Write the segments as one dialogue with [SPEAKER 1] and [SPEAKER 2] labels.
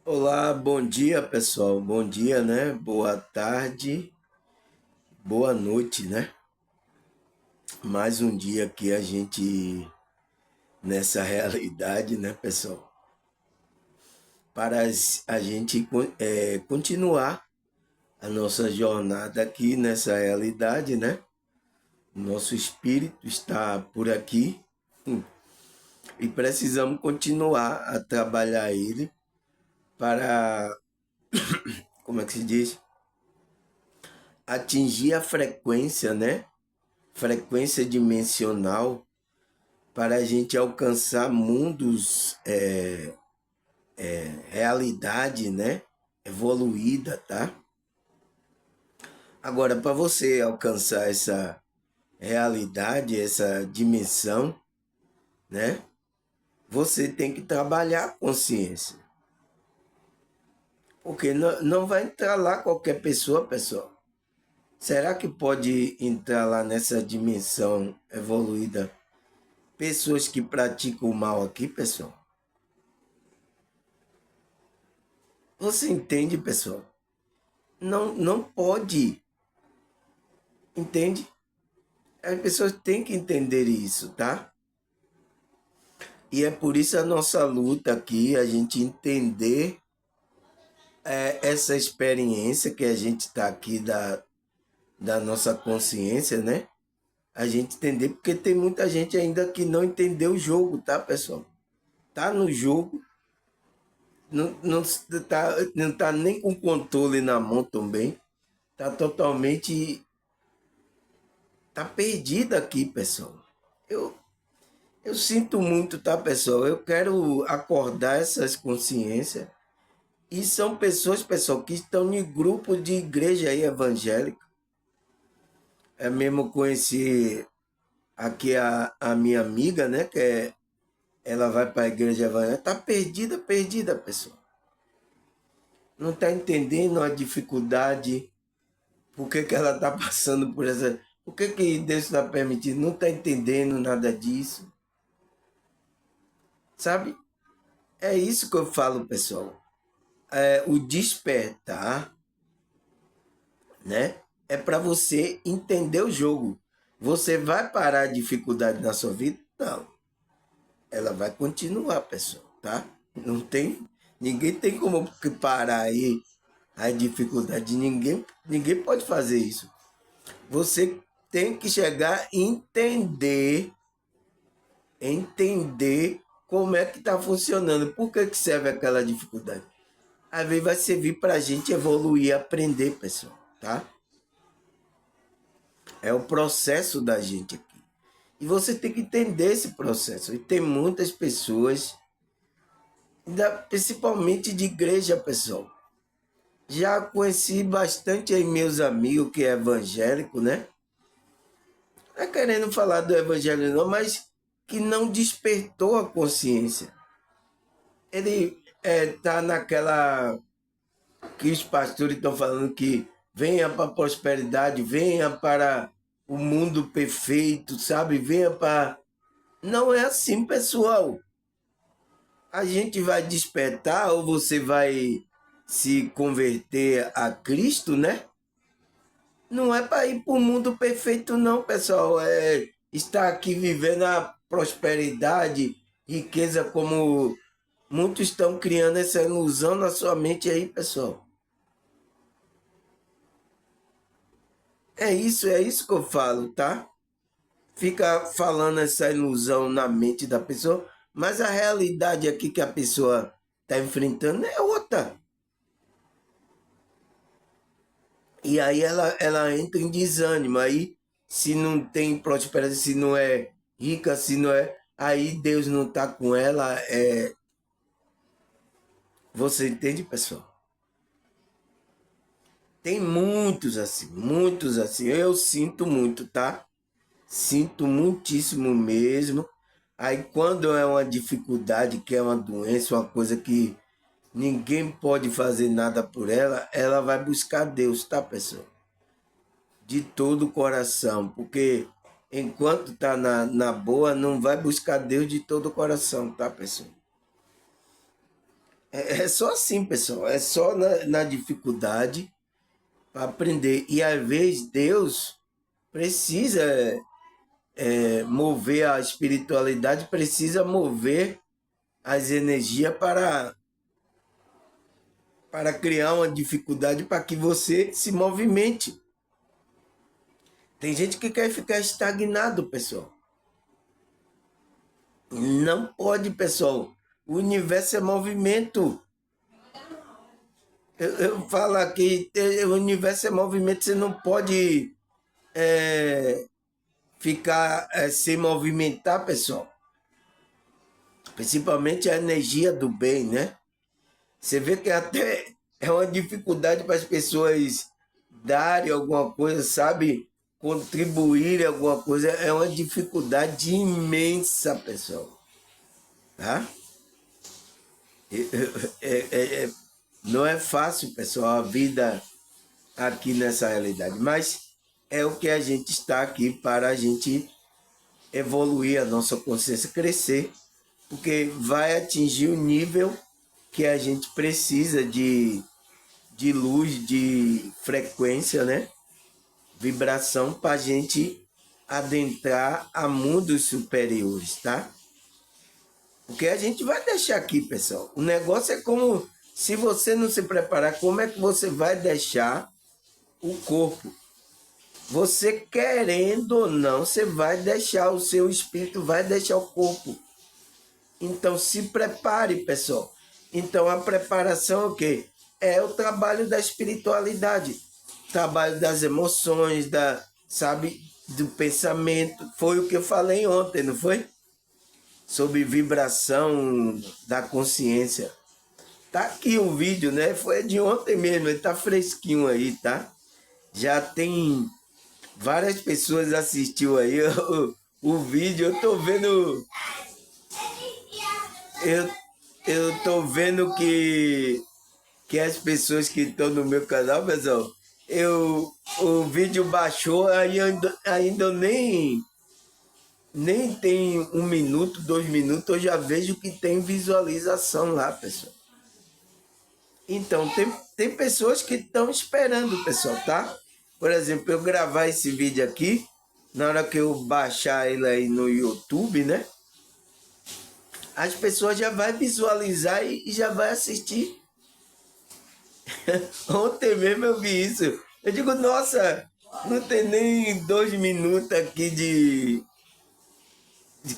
[SPEAKER 1] Olá, bom dia pessoal, bom dia, né? Boa tarde, boa noite, né? Mais um dia que a gente nessa realidade, né, pessoal? Para a gente continuar a nossa jornada aqui nessa realidade, né? Nosso espírito está por aqui e precisamos continuar a trabalhar ele para, como é que se diz? Atingir a frequência, né? Frequência dimensional para a gente alcançar mundos, realidade, né? Evoluída, tá? Agora, para você alcançar essa realidade, essa dimensão, né? Você tem que trabalhar a consciência. Porque não vai entrar lá qualquer pessoa, pessoal. Será que pode entrar lá nessa dimensão evoluída pessoas que praticam o mal aqui, pessoal? Você entende, pessoal? Não pode, entende? As pessoas têm que entender isso, tá? E é por isso a nossa luta aqui, a gente entender essa experiência que a gente está aqui da nossa consciência, né? A gente entender, porque tem muita gente ainda que não entendeu o jogo, tá, pessoal? Tá no jogo, não tá nem com controle na mão também, tá totalmente, tá perdido aqui, pessoal. Eu, eu sinto muito, tá, pessoal? Eu quero acordar essas consciências. E são pessoas, pessoal, que estão em grupo de igreja aí evangélica. É mesmo conheci aqui a minha amiga, né? Ela vai para a igreja evangélica. Tá perdida, perdida, pessoal. Não tá entendendo a dificuldade. Por que, que ela tá passando por essa. Por que, que Deus está permitindo? Não tá entendendo nada disso. Sabe? É isso que eu falo, pessoal. O despertar, né? É para você entender o jogo. Você vai parar a dificuldade na sua vida? Não. Ela vai continuar, pessoal, tá? Não tem, ninguém tem como parar aí a dificuldade de ninguém. Ninguém pode fazer isso. Você tem que chegar e entender como é que está funcionando, por que, que serve aquela dificuldade. Às vezes vai servir para a gente evoluir, aprender, pessoal, tá? É o processo da gente aqui. E você tem que entender esse processo. E tem muitas pessoas, principalmente de igreja, pessoal. Já conheci bastante aí meus amigos que é evangélico, né? Não é querendo falar do evangelho não, mas que não despertou a consciência. Ele tá naquela que os pastores estão falando que venha para a prosperidade, venha para o mundo perfeito, sabe? Venha para. Não é assim, pessoal. A gente vai despertar ou você vai se converter a Cristo, né? Não é para ir para o mundo perfeito, não, pessoal. É estar aqui vivendo a prosperidade, riqueza, como muitos estão criando essa ilusão na sua mente aí, pessoal. É isso que eu falo, tá? Fica falando essa ilusão na mente da pessoa, mas a realidade aqui que a pessoa está enfrentando é outra. E aí ela entra em desânimo. Aí, se não tem prosperidade, se não é rica, se não é. Aí Deus não está com ela. Você entende, pessoal? Tem muitos assim, muitos assim. Eu sinto muito, tá? Sinto muitíssimo mesmo. Aí quando é uma dificuldade, que é uma doença, uma coisa que ninguém pode fazer nada por ela, ela vai buscar Deus, tá, pessoal? De todo o coração, porque enquanto tá na boa, não vai buscar Deus de todo o coração, tá, pessoal? É só assim, pessoal. É só na dificuldade para aprender. E às vezes Deus precisa mover a espiritualidade, precisa mover as energias para criar uma dificuldade para que você se movimente. Tem gente que quer ficar estagnado, pessoal. Não pode, pessoal. O universo é movimento. Eu falo aqui, o universo é movimento, você não pode ficar sem movimentar, pessoal. Principalmente a energia do bem, né? Você vê que até é uma dificuldade para as pessoas darem alguma coisa, sabe? Contribuírem alguma coisa. É uma dificuldade imensa, pessoal. Tá? Não é fácil, pessoal, a vida aqui nessa realidade. Mas é o que a gente está aqui para a gente evoluir a nossa consciência, crescer, porque vai atingir o nível que a gente precisa de luz, de frequência, né? Vibração para a gente adentrar a mundos superiores, tá? Porque a gente vai deixar aqui, pessoal. O negócio é como, se você não se preparar, como é que você vai deixar o corpo? Você querendo ou não, você vai deixar, o seu espírito vai deixar o corpo. Então se prepare, pessoal. Então a preparação é o quê? É o trabalho da espiritualidade, trabalho das emoções, sabe, do pensamento. Foi o que eu falei ontem, não foi? Sobre vibração da consciência. Tá aqui o vídeo, né? Foi de ontem mesmo, ele tá fresquinho aí, tá? Já tem várias pessoas assistiu aí o vídeo. Eu tô vendo. Eu tô vendo que as pessoas que estão no meu canal, pessoal, o vídeo baixou, ainda nem tem 1 minuto, 2 minutos, eu já vejo que tem visualização lá, pessoal. Então, tem pessoas que estão esperando, pessoal, tá? Por exemplo, eu gravar esse vídeo aqui, na hora que eu baixar ele aí no YouTube, né? As pessoas já vão visualizar e já vai assistir. Ontem mesmo eu vi isso. Eu digo, nossa, não tem nem 2 minutos aqui de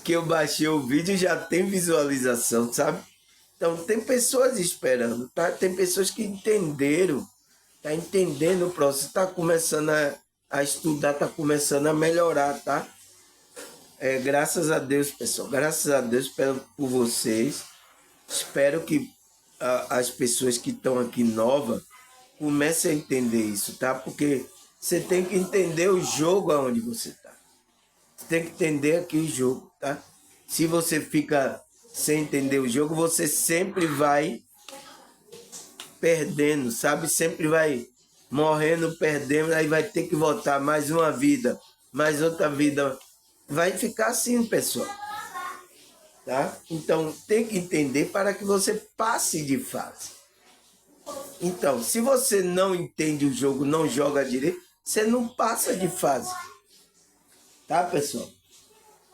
[SPEAKER 1] que eu baixei o vídeo, já tem visualização, sabe? Então tem pessoas esperando, tá? Tem pessoas que entenderam, tá entendendo o processo, tá começando a estudar, tá começando a melhorar, tá? Graças a Deus, pessoal, graças a Deus por vocês. Espero que as pessoas que estão aqui novas comecem a entender isso, tá? Porque você tem que entender o jogo aonde você está. Você tem que entender aqui o jogo, tá? Se você fica sem entender o jogo, você sempre vai perdendo, sabe? Sempre vai morrendo, perdendo, aí vai ter que voltar mais uma vida, mais outra vida. Vai ficar assim, pessoal. Tá? Então, tem que entender para que você passe de fase. Então, se você não entende o jogo, não joga direito, você não passa de fase. Tá, pessoal?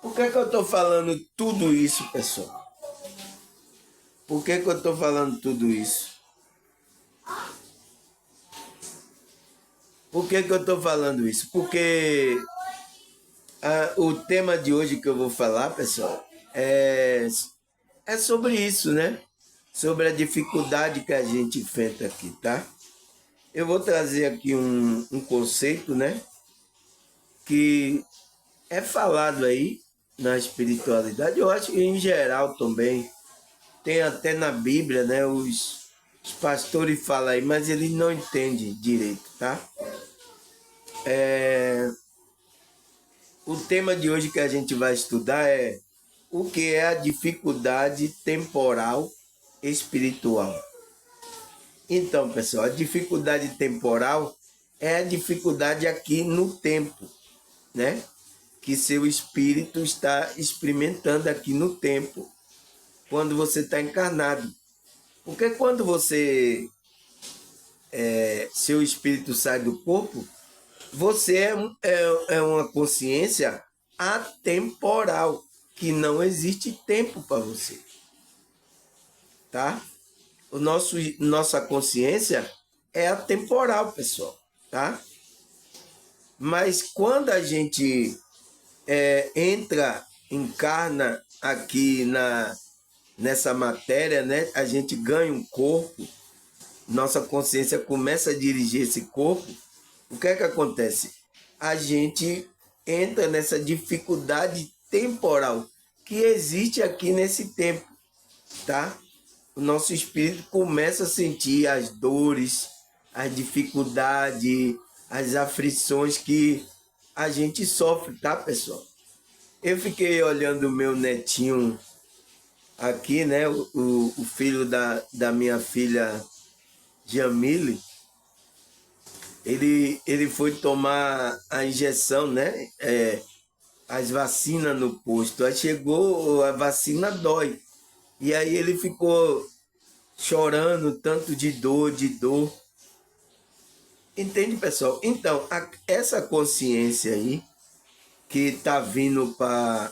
[SPEAKER 1] Por que eu estou falando tudo isso, pessoal? Por que eu estou falando tudo isso? Por que eu estou falando isso? Porque o tema de hoje que eu vou falar, pessoal, é sobre isso, né? Sobre a dificuldade que a gente enfrenta aqui, tá? Eu vou trazer aqui um conceito, né? Que é falado aí na espiritualidade, eu acho que em geral também, tem até na Bíblia, né? Os pastores falam aí, mas eles não entendem direito, tá? O tema de hoje que a gente vai estudar é o que é a dificuldade temporal espiritual. Então, pessoal, a dificuldade temporal é a dificuldade aqui no tempo, né? Que seu espírito está experimentando aqui no tempo, quando você está encarnado. Porque quando seu espírito sai do corpo, você é uma consciência atemporal, que não existe tempo para você, tá? Nossa consciência é atemporal, pessoal, tá? Mas quando a gente encarna aqui nessa matéria, né? A gente ganha um corpo, nossa consciência começa a dirigir esse corpo. O que é que acontece? A gente entra nessa dificuldade temporal que existe aqui nesse tempo, tá? O nosso espírito começa a sentir as dores, as dificuldades, as aflições que a gente sofre, tá, pessoal? Eu fiquei olhando o meu netinho aqui, né? O filho da minha filha Jamile. Ele foi tomar a injeção, né? As vacinas no posto. Aí chegou, a vacina dói. E aí ele ficou chorando, tanto de dor, de dor. Entende, pessoal? Então, essa consciência aí, que está vindo para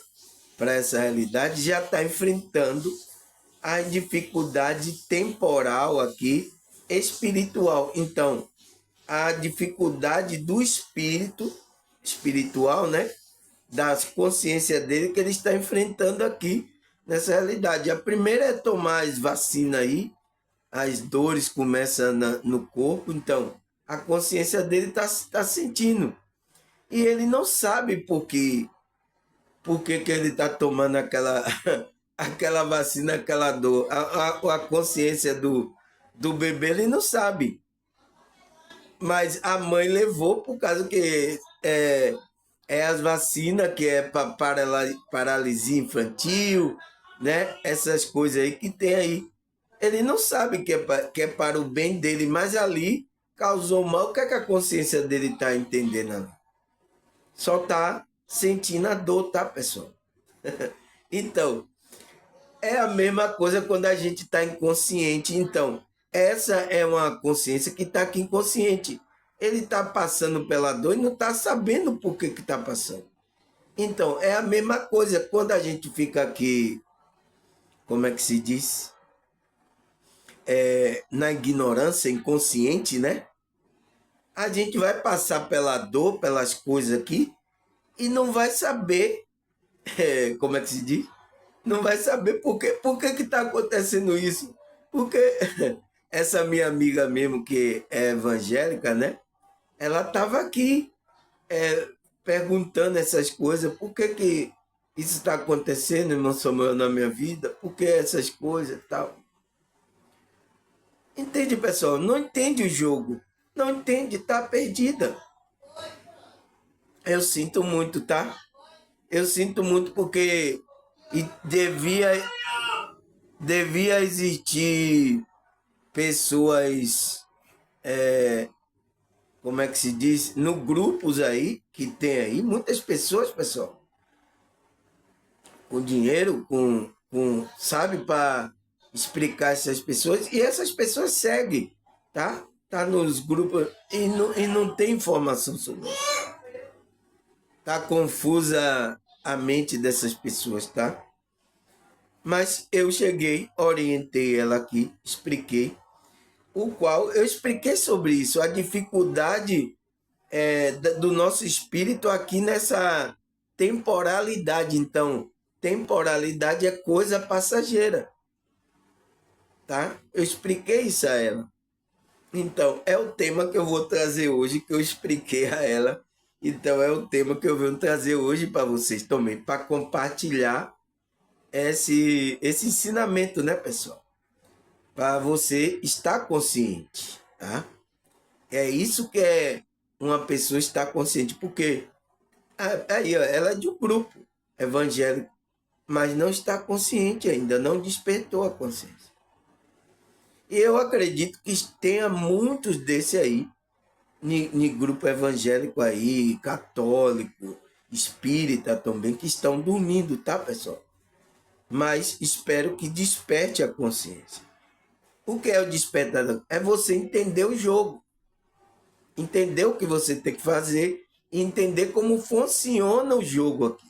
[SPEAKER 1] essa realidade, já está enfrentando a dificuldade temporal aqui, espiritual. Então, a dificuldade do espiritual, né? Da consciência dele que ele está enfrentando aqui nessa realidade. A primeira é tomar as vacinas aí, as dores começam no corpo, então a consciência dele está sentindo. E ele não sabe por que ele está tomando aquela vacina, aquela dor. A consciência do bebê ele não sabe. Mas a mãe levou por causa que é as vacinas que é para paralisia infantil, né? Essas coisas aí que tem aí. Ele não sabe que é para o bem dele, mas ali causou mal. O que é que a consciência dele está entendendo ali? Só está sentindo a dor, tá, pessoal? Então, é a mesma coisa quando a gente está inconsciente. Então, essa é uma consciência que está aqui inconsciente. Ele está passando pela dor e não está sabendo por que está passando. Então, é a mesma coisa quando a gente fica aqui, como é que se diz? Na ignorância, inconsciente, né? A gente vai passar pela dor, pelas coisas aqui, e não vai saber, como é que se diz? Não vai saber por que está acontecendo isso. Porque essa minha amiga mesmo, que é evangélica, né? Ela estava aqui perguntando essas coisas. Por que isso está acontecendo, irmão Samuel, na minha vida? Por que essas coisas e tal? Entende, pessoal? Não entende o jogo. Não entende, está perdida. Eu sinto muito, tá? Eu sinto muito porque devia existir pessoas, como é que se diz, no grupos aí, que tem aí, muitas pessoas, pessoal, com dinheiro, sabe, para explicar essas pessoas, e essas pessoas seguem, tá? Tá nos grupos e não tem informação sobre isso. Tá confusa a mente dessas pessoas, tá? Mas eu cheguei, orientei ela aqui, expliquei, o qual eu expliquei sobre isso, a dificuldade do nosso espírito aqui nessa temporalidade. Então, temporalidade é coisa passageira, tá? Eu expliquei isso a ela. Então, é o tema que eu vou trazer hoje, que eu expliquei a ela. Então, é o tema que eu venho trazer hoje para vocês também, para compartilhar esse ensinamento, né, pessoal? Para você estar consciente, tá? É isso que é uma pessoa estar consciente, porque aí, ó, ela é de um grupo evangélico, mas não está consciente ainda, não despertou a consciência. E eu acredito que tenha muitos desse aí, em grupo evangélico aí, católico, espírita também, que estão dormindo, tá, pessoal? Mas espero que desperte a consciência. O que é o despertar? É você entender o jogo, entender o que você tem que fazer e entender como funciona o jogo aqui.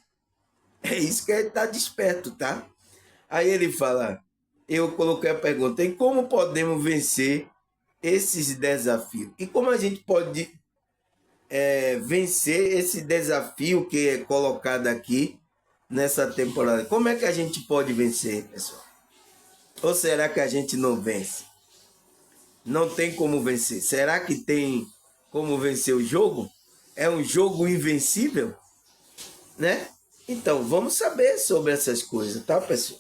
[SPEAKER 1] É isso que é estar desperto, tá? Aí ele fala, eu coloquei a pergunta, e como podemos vencer esses desafios? E como a gente pode vencer esse desafio que é colocado aqui nessa temporada? Como é que a gente pode vencer, pessoal? Ou será que a gente não vence? Não tem como vencer. Será que tem como vencer o jogo? É um jogo invencível, né? Então, vamos saber sobre essas coisas, tá, pessoal?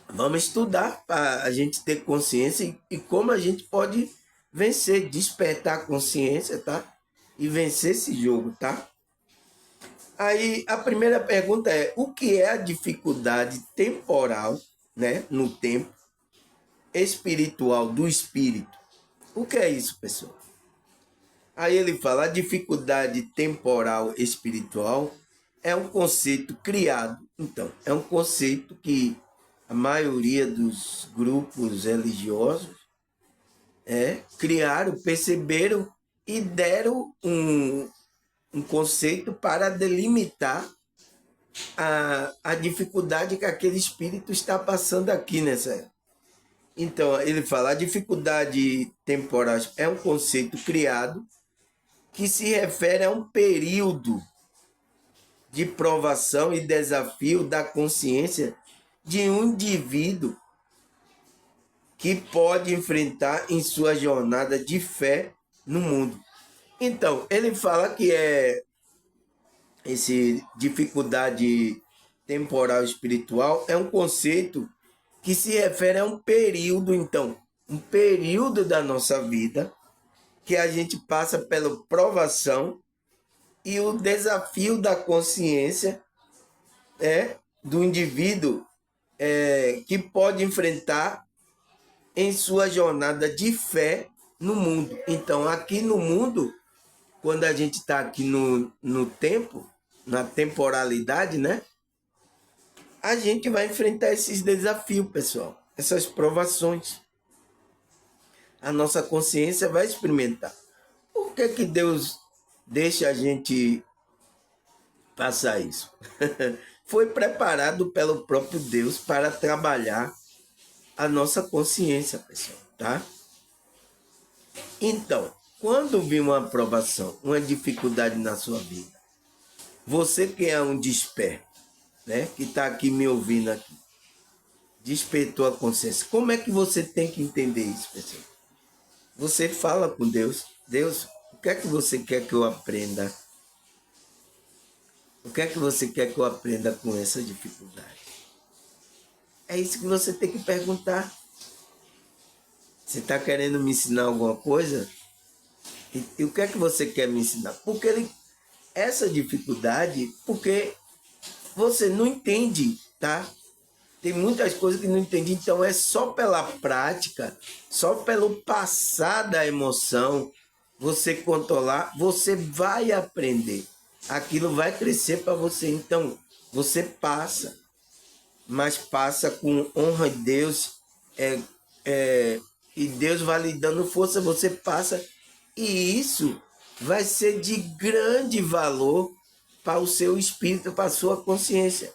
[SPEAKER 1] Vamos estudar para a gente ter consciência e como a gente pode vencer, despertar a consciência, tá? E vencer esse jogo, tá? Aí a primeira pergunta é: o que é a dificuldade temporal, né, no tempo espiritual do espírito? O que é isso, pessoal? Aí ele fala: a dificuldade temporal espiritual é um conceito criado. Então, é um conceito que a maioria dos grupos religiosos criaram, perceberam e deram um conceito para delimitar a dificuldade que aquele espírito está passando aqui nessa época. Então, ele fala, a dificuldade temporal é um conceito criado que se refere a um período de provação e desafio da consciência de um indivíduo que pode enfrentar em sua jornada de fé no mundo. Então, ele fala que esse dificuldade temporal espiritual é um conceito que se refere a um período, então, um período da nossa vida que a gente passa pela provação e o desafio da consciência do indivíduo que pode enfrentar em sua jornada de fé no mundo. Então, aqui no mundo, quando a gente está aqui no tempo, na temporalidade, né? A gente vai enfrentar esses desafios, pessoal, essas provações. A nossa consciência vai experimentar. Por que que Deus deixa a gente passar isso? Foi preparado pelo próprio Deus para trabalhar a nossa consciência, pessoal, tá? Então, quando vir uma aprovação, uma dificuldade na sua vida, você que é um desperto, né, que está aqui me ouvindo aqui, despertou a consciência. Como é que você tem que entender isso, pessoal? Você fala com Deus, Deus, o que é que você quer que eu aprenda? O que é que você quer que eu aprenda com essa dificuldade? É isso que você tem que perguntar. Você está querendo me ensinar alguma coisa? E o que é que você quer me ensinar? Porque essa dificuldade, porque você não entende, tá? Tem muitas coisas que não entende, então é só pela prática, só pelo passar da emoção, você controlar, você vai aprender. Aquilo vai crescer para você. Então, você passa, mas passa com honra a Deus, e Deus vai lhe dando força, você passa, e isso vai ser de grande valor para o seu espírito, para a sua consciência,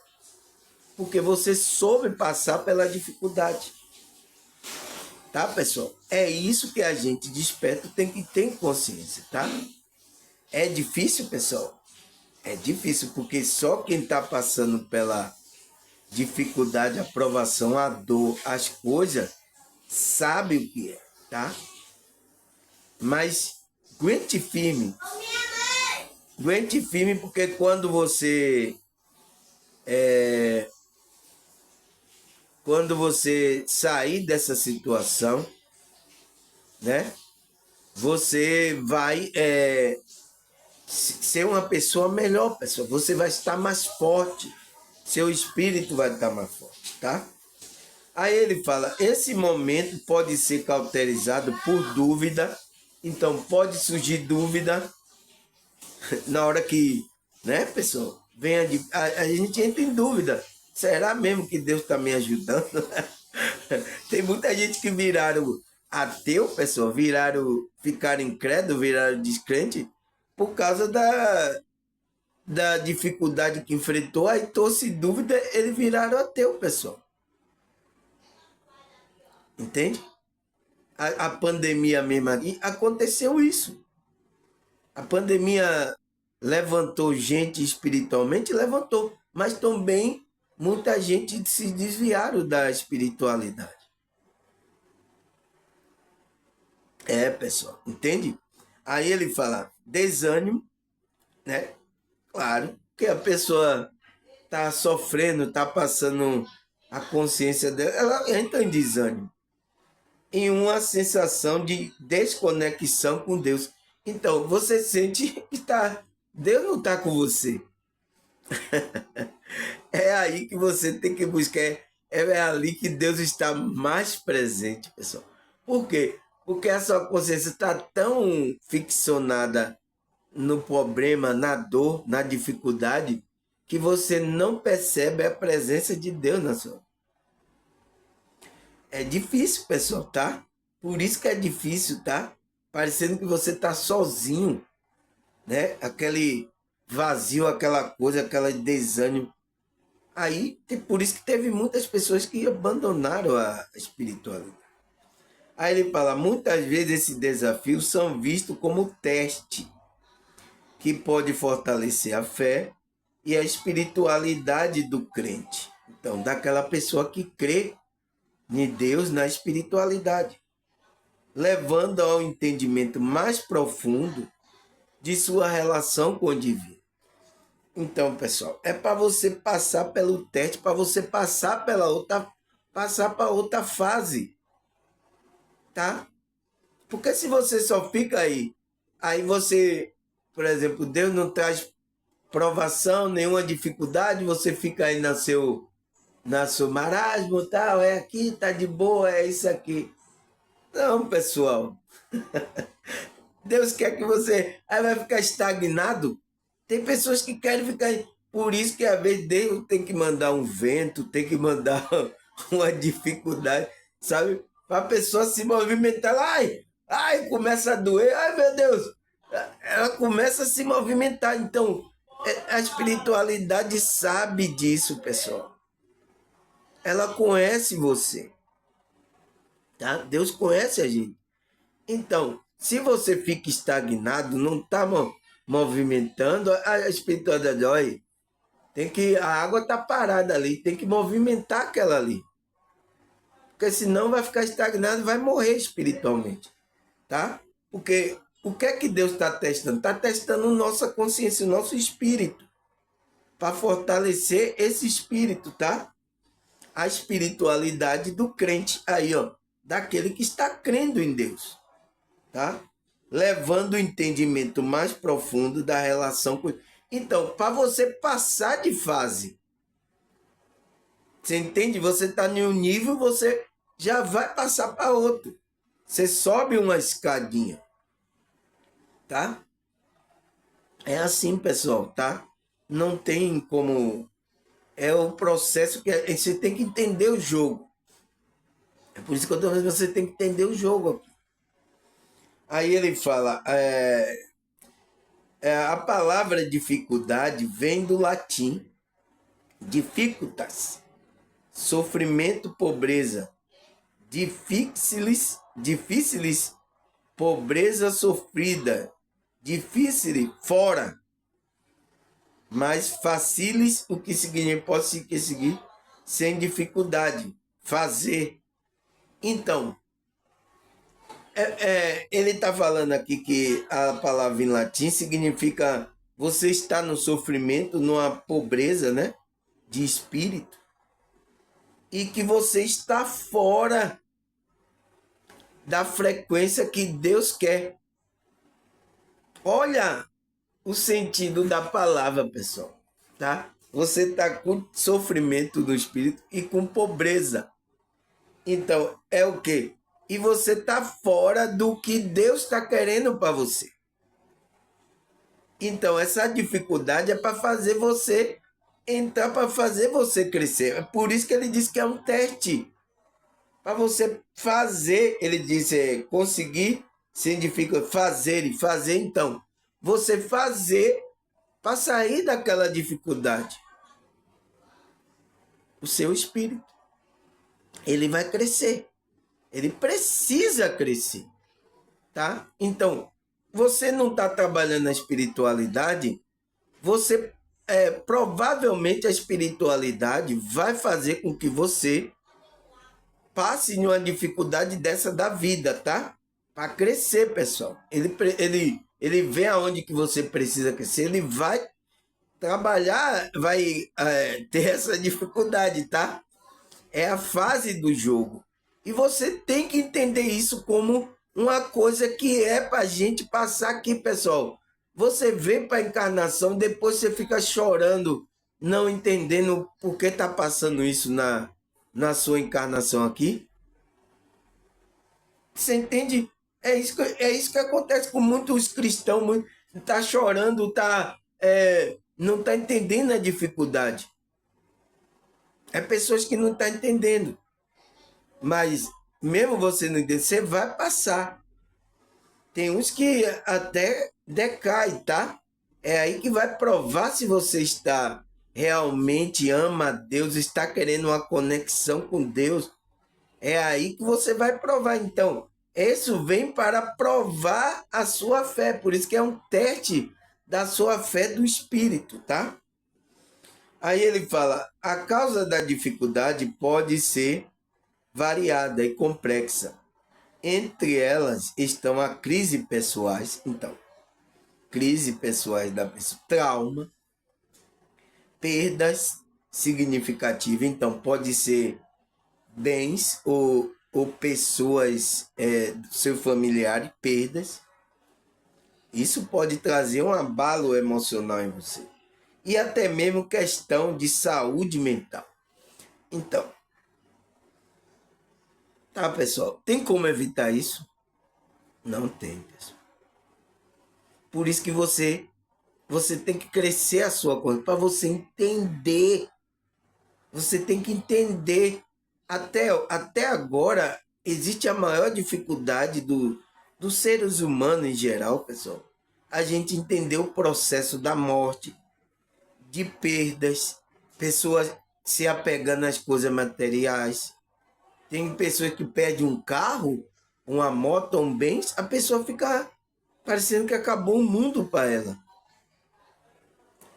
[SPEAKER 1] porque você soube passar pela dificuldade. Tá, pessoal? É isso que a gente desperta tem que ter consciência, tá? É difícil, pessoal? É difícil, porque só quem está passando pela dificuldade, a provação, a dor, as coisas, sabe o que é, tá? Mas aguente firme. Aguente firme, porque quando você sair dessa situação, né? Você vai ser uma pessoa melhor, pessoal. Você vai estar mais forte. Seu espírito vai estar mais forte, tá? Aí ele fala, esse momento pode ser cauterizado por dúvida. Então, pode surgir dúvida na hora que, né, pessoal? A gente entra em dúvida. Será mesmo que Deus está me ajudando? Tem muita gente que viraram ateu, pessoal, ficaram incrédulos, viraram descrente, por causa da dificuldade que enfrentou, aí trouxe dúvida, eles viraram ateu, pessoal. Entende? A pandemia mesmo aqui, aconteceu isso. A pandemia levantou gente espiritualmente, levantou, mas também muita gente se desviaram da espiritualidade. É, pessoal, entende? Aí ele fala desânimo, né? Claro que a pessoa tá sofrendo, tá passando a consciência dela, ela entra em desânimo, em uma sensação de desconexão com Deus. Então, você sente que Deus não está com você. É aí que você tem que buscar, é ali que Deus está mais presente, pessoal. Por quê? Porque a sua consciência está tão ficcionada no problema, na dor, na dificuldade, que você não percebe a presença de Deus na sua. É difícil, pessoal, tá? Por isso que é difícil, tá? Parecendo que você tá sozinho, né? Aquele vazio, aquela coisa, aquele desânimo. Aí, por isso que teve muitas pessoas que abandonaram a espiritualidade. Aí ele fala, muitas vezes esses desafios são vistos como teste que pode fortalecer a fé e a espiritualidade do crente. Então, daquela pessoa que crê em Deus, na espiritualidade, levando ao entendimento mais profundo de sua relação com o divino. Então, pessoal, é para você passar pelo teste, para você passar para outra fase, tá? Porque se você só fica aí você, por exemplo, Deus não traz provação, nenhuma dificuldade, você fica aí na seu marasmo, tal, é aqui, tá de boa, é isso aqui. Não, pessoal. Deus quer que você aí vai ficar estagnado. Tem pessoas que querem ficar. Por isso que às vezes Deus tem que mandar um vento, tem que mandar uma dificuldade, sabe? Para a pessoa se movimentar. Ai, começa a doer. Ai, meu Deus. Ela começa a se movimentar. Então, a espiritualidade sabe disso, pessoal. Ela conhece você. Tá? Deus conhece a gente. Então, se você fica estagnado, não está movimentando, a espiritualidade, olha, a água está parada ali, tem que movimentar aquela ali. Porque senão vai ficar estagnado e vai morrer espiritualmente. Tá? Porque o que é que Deus está testando? Está testando nossa consciência, o nosso espírito. Para fortalecer esse espírito, tá? A espiritualidade do crente aí, ó. Daquele que está crendo em Deus. Tá? Levando o entendimento mais profundo da relação com. Então, para você passar de fase, você entende? Você está em um nível, você já vai passar para outro. Você sobe uma escadinha, tá? É assim, pessoal, tá? Não tem como. É o processo que você tem que entender o jogo. É por isso que eu estou dizendo, você tem que entender o jogo aqui. Aí ele fala, a palavra dificuldade vem do latim dificultas, sofrimento, pobreza, difíceis, pobreza sofrida, difícil, fora, mas facilis, o que significa, pode seguir, sem dificuldade, fazer. Então, ele está falando aqui que a palavra em latim significa você está no sofrimento, numa pobreza, né, de espírito, e que você está fora da frequência que Deus quer. Olha o sentido da palavra, pessoal, tá? Você está com sofrimento do espírito e com pobreza. Então, é o quê? E você está fora do que Deus está querendo para você. Então, essa dificuldade é para fazer você entrar, para fazer você crescer. É por isso que ele diz que é um teste. para você fazer, ele disse, conseguir significa fazer e fazer, então, você fazer para sair daquela dificuldade. O seu espírito, ele vai crescer, ele precisa crescer, tá? Então, você não está trabalhando na espiritualidade, você provavelmente a espiritualidade vai fazer com que você passe em uma dificuldade dessa da vida, tá? Para crescer, pessoal. Ele vê aonde que você precisa crescer, ele vai trabalhar, vai ter essa dificuldade, tá? É a fase do jogo. E você tem que entender isso como uma coisa que é para a gente passar aqui, pessoal. Você vem para a encarnação, depois você fica chorando, não entendendo por que está passando isso na sua encarnação aqui. Você entende? É isso que acontece com muitos cristãos. Tá chorando, não está entendendo a dificuldade. É pessoas que não estão entendendo. Mas mesmo você não entender, você vai passar. Tem uns que até decai, tá? É aí que vai provar se você está realmente ama a Deus, está querendo uma conexão com Deus. É aí que você vai provar. Então, isso vem para provar a sua fé. Por isso que é um teste da sua fé do Espírito, tá? Aí ele fala, a causa da dificuldade pode ser variada e complexa. Entre elas estão a crise pessoais, então, crise pessoais da pessoa, trauma, perdas significativas, então pode ser bens ou pessoas do seu familiar, perdas. Isso pode trazer um abalo emocional em você. E até mesmo questão de saúde mental. Então, tá, pessoal? Tem como evitar isso? Não tem, pessoal. Por isso que você tem que crescer a sua coisa, para você entender. Você tem que entender. Até agora, existe a maior dificuldade dos seres humanos em geral, pessoal. A gente entender o processo da morte, de perdas, pessoas se apegando às coisas materiais. Tem pessoas que perdem um carro, uma moto, um bem, a pessoa fica parecendo que acabou o mundo para ela.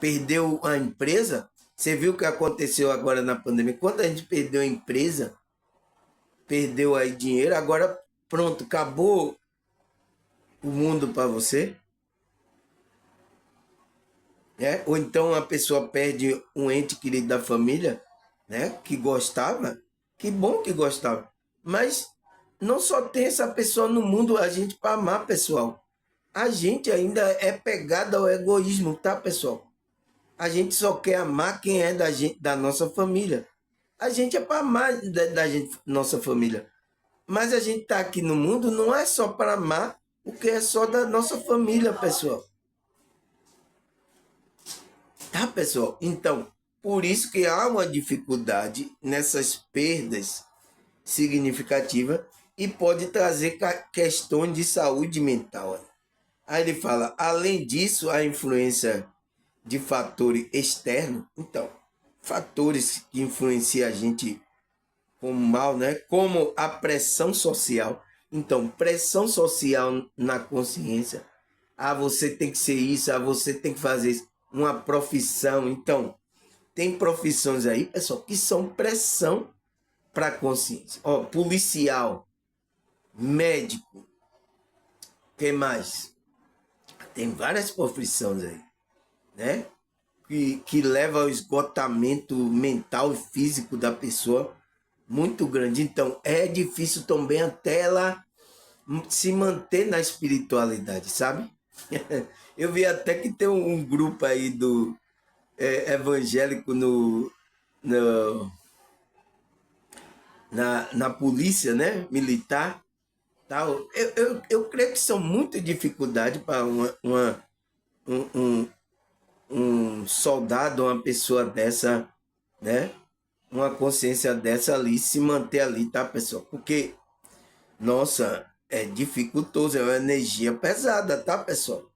[SPEAKER 1] Perdeu a empresa. Você viu o que aconteceu agora na pandemia? Quando a gente perdeu a empresa, perdeu aí dinheiro, agora pronto, acabou o mundo para você. Ou então a pessoa perde um ente querido da família, né? Que gostava. Que bom que gostava. Mas não só tem essa pessoa no mundo, a gente para amar, pessoal. A gente ainda é pegado ao egoísmo, tá, pessoal? A gente só quer amar quem é da nossa família. A gente é para amar nossa família. Mas a gente está aqui no mundo não é só para amar o que é só da nossa família, pessoal. Tá, pessoal? Então, por isso que há uma dificuldade nessas perdas significativas e pode trazer questões de saúde mental. Aí ele fala, além disso, a influência de fatores externos, então, fatores que influenciam a gente como mal, né? Como a pressão social. Então, pressão social na consciência. Ah, você tem que ser isso, ah, você tem que fazer isso. Uma profissão. Então, tem profissões aí, pessoal, que são pressão para a consciência. Ó, policial, médico, que mais? Tem várias profissões aí, né? Que leva ao esgotamento mental e físico da pessoa muito grande. Então, é difícil também até ela se manter na espiritualidade, sabe? Eu vi até que tem um grupo aí do evangélico na polícia, né? Militar. Tal. Eu creio que são muitas dificuldades para um soldado, uma pessoa dessa, né? uma consciência dessa ali se manter ali, tá, pessoal? Porque, nossa, é dificultoso, é uma energia pesada, tá, pessoal?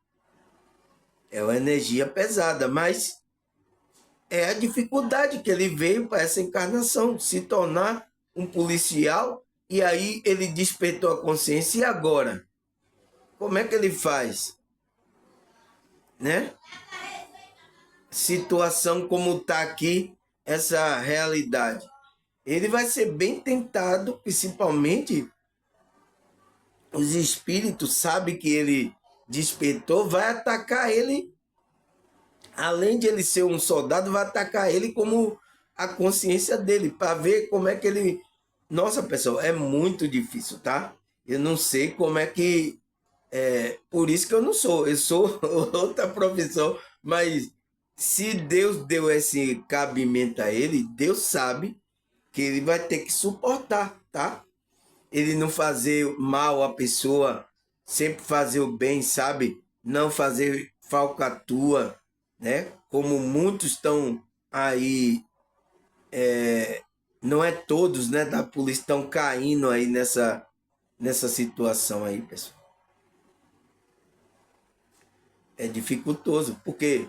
[SPEAKER 1] É uma energia pesada, mas é a dificuldade que ele veio para essa encarnação, se tornar um policial, e aí ele despertou a consciência, e agora? Como é que ele faz? Né? Situação como está aqui, essa realidade. Ele vai ser bem tentado, principalmente os espíritos sabem que ele despertou, vai atacar ele, além de ele ser um soldado, vai atacar ele como a consciência dele, para ver como é que ele. Nossa, pessoal, é muito difícil, tá? Eu não sei como é que. Por isso que eu sou outra profissão, mas se Deus deu esse cabimento a ele, Deus sabe que ele vai ter que suportar, tá? Ele não fazer mal à pessoa, sempre fazer o bem, sabe? Não fazer falcatrua, né? Como muitos estão aí, não é todos, né, da polícia estão caindo aí nessa situação aí, pessoal. É dificultoso, porque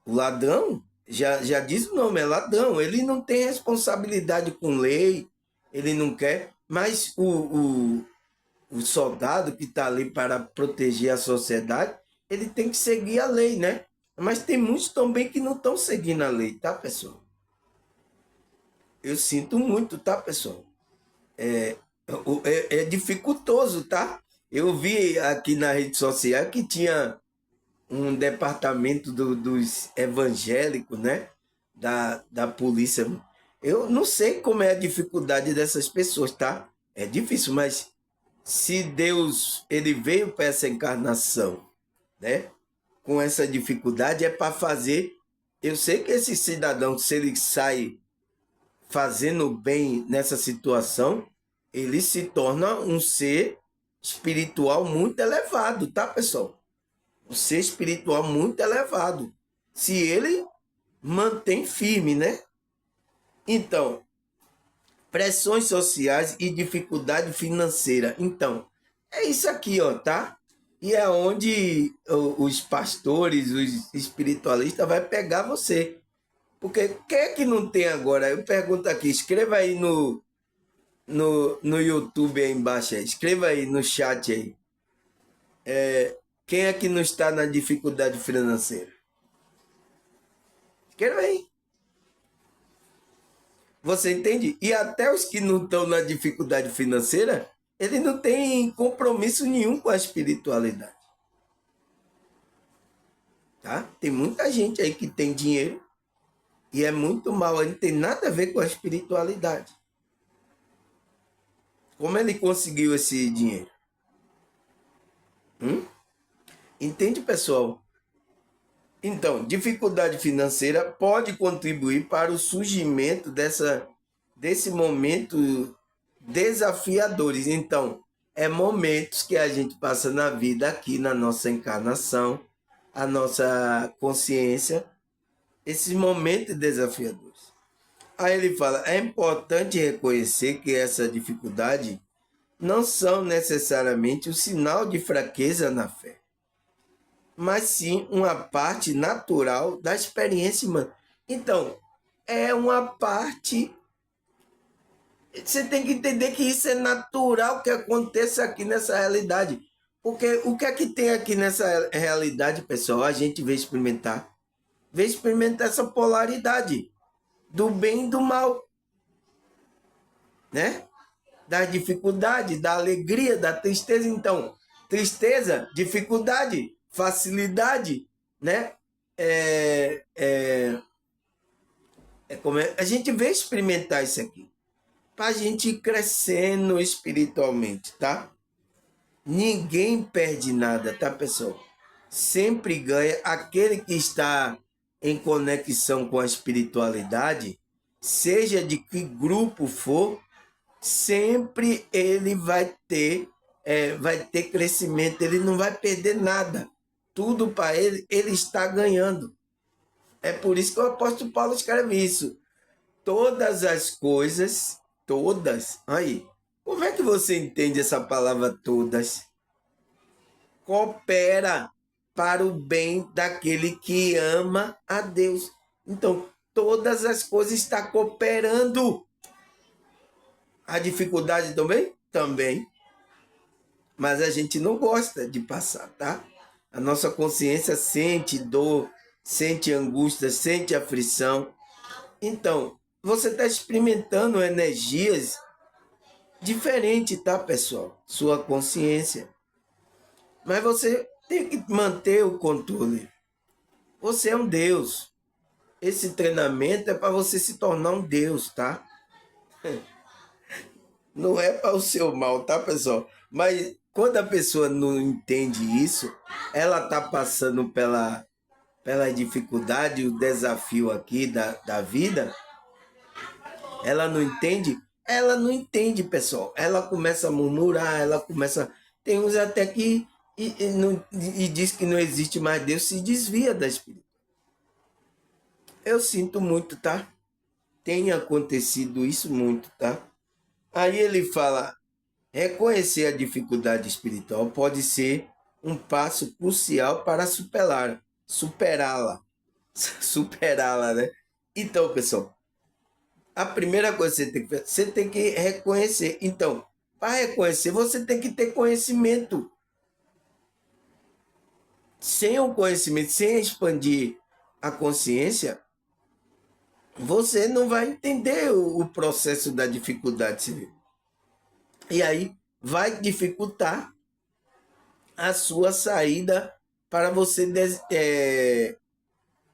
[SPEAKER 1] o ladrão, já diz o nome, é ladrão, ele não tem responsabilidade com lei, ele não quer, mas o soldado que está ali para proteger a sociedade, ele tem que seguir a lei, né? Mas tem muitos também que não estão seguindo a lei, tá, pessoal? Eu sinto muito, tá, pessoal? É dificultoso, tá? Eu vi aqui na rede social que tinha um departamento dos evangélicos, né? Da polícia. Eu não sei como é a dificuldade dessas pessoas, tá? É difícil, mas se Deus ele veio para essa encarnação, né? Com essa dificuldade é para fazer. Eu sei que esse cidadão, se ele sai fazendo bem nessa situação, ele se torna um ser espiritual muito elevado, tá, pessoal? Um ser espiritual muito elevado. Se ele mantém firme, né? Então, pressões sociais e dificuldade financeira. Então, é isso aqui, ó, tá? E é onde os pastores, os espiritualistas vai pegar você. Porque quem é que não tem agora? Eu pergunto aqui, escreva aí no YouTube aí embaixo, aí. Escreva aí no chat aí. Quem é que não está na dificuldade financeira? Escreva aí. Você entende? E até os que não estão na dificuldade financeira, ele não tem compromisso nenhum com a espiritualidade. Tá? Tem muita gente aí que tem dinheiro e é muito mal, ele não tem nada a ver com a espiritualidade. Como ele conseguiu esse dinheiro? Entende, pessoal? Então, dificuldade financeira pode contribuir para o surgimento desse momento desafiadores. Então, é momentos que a gente passa na vida aqui, na nossa encarnação, a nossa consciência, esses momentos desafiadores. Aí ele fala, é importante reconhecer que essa dificuldade não são necessariamente um sinal de fraqueza na fé, mas sim uma parte natural da experiência humana. Então, é uma parte. Você tem que entender que isso é natural que aconteça aqui nessa realidade. Porque o que é que tem aqui nessa realidade, pessoal? A gente vê experimentar. Vê experimentar essa polaridade do bem e do mal, né? Da dificuldade, da alegria, da tristeza. Então, tristeza, dificuldade, facilidade, né? A gente vê experimentar isso aqui. Para a gente ir crescendo espiritualmente, tá? Ninguém perde nada, tá, pessoal? Sempre ganha aquele que está em conexão com a espiritualidade, seja de que grupo for, sempre ele vai ter crescimento, ele não vai perder nada. Tudo para ele, ele está ganhando. É por isso que o apóstolo Paulo escreve isso. todas as coisas, todas, aí, como é que você entende essa palavra todas? Coopera para o bem daquele que ama a Deus. Então, todas as coisas estão cooperando. A dificuldade também? Também. Mas a gente não gosta de passar, tá? A nossa consciência sente dor, sente angústia, sente aflição. Então, você está experimentando energias diferentes, tá, pessoal? Sua consciência. Mas você tem que manter o controle. Você é um Deus. Esse treinamento é para você se tornar um Deus, tá? Não é para o seu mal, tá, pessoal? Mas quando a pessoa não entende isso, ela tá passando pela dificuldade, o desafio aqui da vida, ela não entende, pessoal. Ela começa a murmurar, ela começa. Tem uns até que e diz que não existe mais Deus, se desvia da espírito. Eu sinto muito, tá? Tem acontecido isso muito, tá? Aí ele fala: reconhecer a dificuldade espiritual pode ser um passo crucial para superá-la, superá-la, né? Então, pessoal, a primeira coisa que você tem que reconhecer. Então, para reconhecer, você tem que ter conhecimento. Sem o conhecimento, sem expandir a consciência, você não vai entender o processo da dificuldade civil. E aí vai dificultar a sua saída para